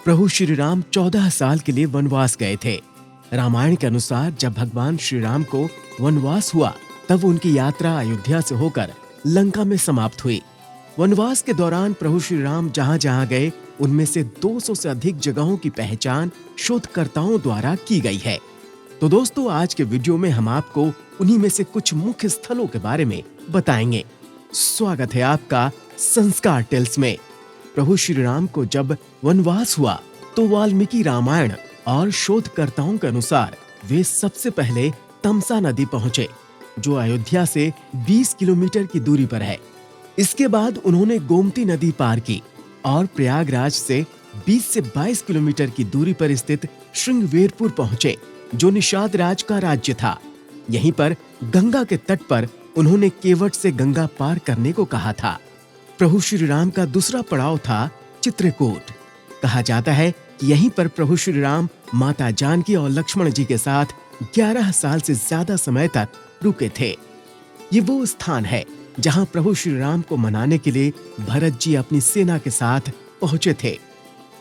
प्रभु श्री राम 14 साल के लिए वनवास गए थे। रामायण के अनुसार जब भगवान श्री राम को वनवास हुआ तब उनकी यात्रा अयोध्या से होकर लंका में समाप्त हुई। वनवास के दौरान प्रभु श्री राम जहां जहां गए उनमें से 200 से अधिक जगहों की पहचान शोधकर्ताओं द्वारा की गई है। तो दोस्तों, आज के वीडियो में हम आपको उन्हीं में से कुछ मुख्य स्थलों के बारे में बताएंगे। स्वागत है आपका संस्कार टेल्स में। प्रभु श्री राम को जब वनवास हुआ तो वाल्मीकि रामायण और शोधकर्ताओं के अनुसार वे सबसे पहले तमसा नदी पहुंचे, जो अयोध्या से 20 किलोमीटर की दूरी पर है। इसके बाद उन्होंने गोमती नदी पार की और प्रयागराज से 20 से 22 किलोमीटर की दूरी पर स्थित श्रृंगवेरपुर पहुंचे, जो निषाद राज का राज्य था। यहीं पर गंगा के तट पर उन्होंने केवट से गंगा पार करने को कहा था। प्रभु श्री राम का दूसरा पड़ाव था चित्रकूट। कहा जाता है कि यहीं पर प्रभु श्री राम माता जानकी और लक्ष्मण जी के साथ 11 साल से ज्यादा समय तक रुके थे। ये वो स्थान है जहां प्रभु श्री राम को मनाने के लिए भरत जी अपनी सेना के साथ पहुंचे थे।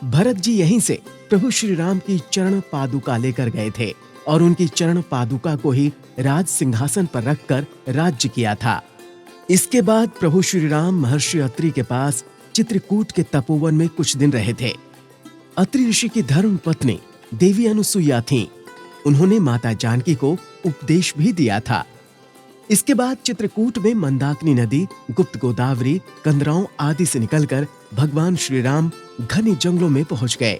भरत जी यहीं से प्रभु श्री राम की चरण पादुका लेकर गए थे और उनकी चरण पादुका को ही राज सिंहासन पर रखकर राज्य किया था। इसके बाद प्रभु श्री राम महर्षि अत्रि के पास चित्रकूट के तपोवन में कुछ दिन रहे थे। अत्रि ऋषि की धर्म पत्नी देवी अनुसुईया थीं। उन्होंने माता जानकी को उपदेश भी दिया था। इसके बाद चित्रकूट में मंदाकिनी नदी, गुप्त गोदावरी, कंदराओं आदि से निकलकर भगवान श्री राम घने जंगलों में पहुंच गए।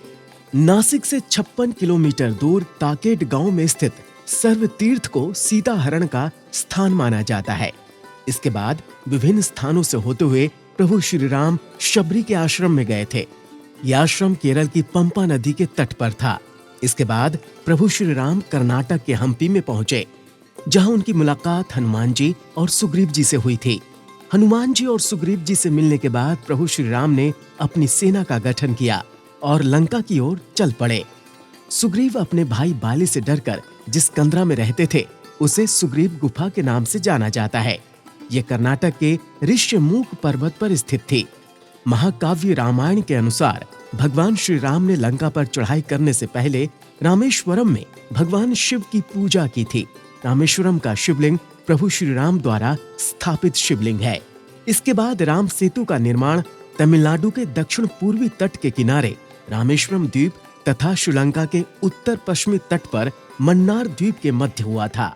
नासिक से 56 किलोमीटर दूर ताकेट गांव में स्थित सर्व तीर्थ को सीता हरण का स्थान माना जाता है। इसके बाद विभिन्न स्थानों से होते हुए प्रभु श्री राम शबरी के आश्रम में गए थे। यह आश्रम केरल की पंपा नदी के तट पर था। इसके बाद प्रभु श्री राम कर्नाटक के हम्पी में पहुंचे, जहां उनकी मुलाकात हनुमान जी और सुग्रीव जी से हुई थी। हनुमान जी और सुग्रीव जी से मिलने के बाद प्रभु श्री राम ने अपनी सेना का गठन किया और लंका की ओर चल पड़े। सुग्रीव अपने भाई बाली से डरकर जिस कंदरा में रहते थे उसे सुग्रीव गुफा के नाम से जाना जाता है। यह कर्नाटक के ऋष्यमुख पर्वत पर स्थित थी। महाकाव्य रामायण के अनुसार भगवान श्री राम ने लंका पर चढ़ाई करने से पहले रामेश्वरम में भगवान शिव की पूजा की थी। रामेश्वरम का शिवलिंग प्रभु श्री राम द्वारा स्थापित शिवलिंग है। इसके बाद राम सेतु का निर्माण तमिलनाडु के दक्षिण पूर्वी तट के किनारे रामेश्वरम द्वीप तथा श्रीलंका के उत्तर पश्चिमी तट पर मन्नार द्वीप के मध्य हुआ था।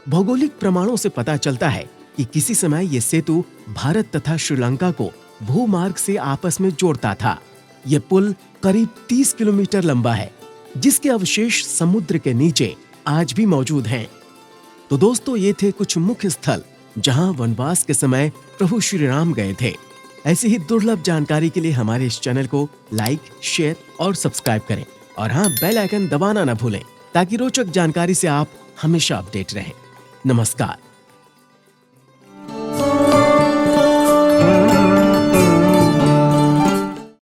भौगोलिक प्रमाणों से पता चलता है कि किसी समय ये सेतु भारत तथा श्रीलंका को भूमार्ग से आपस में जोड़ता था। यह पुल करीब 30 किलोमीटर लंबा है, जिसके अवशेष समुद्र के नीचे आज भी मौजूद हैं। तो दोस्तों, ये थे कुछ मुख्य स्थल जहां वनवास के समय प्रभु श्री राम गए थे। ऐसी ही दुर्लभ जानकारी के लिए हमारे इस चैनल को लाइक, शेयर और सब्सक्राइब करें और हाँ, बेल आइकन दबाना न भूलें ताकि रोचक जानकारी से आप हमेशा अपडेट रहें। नमस्कार।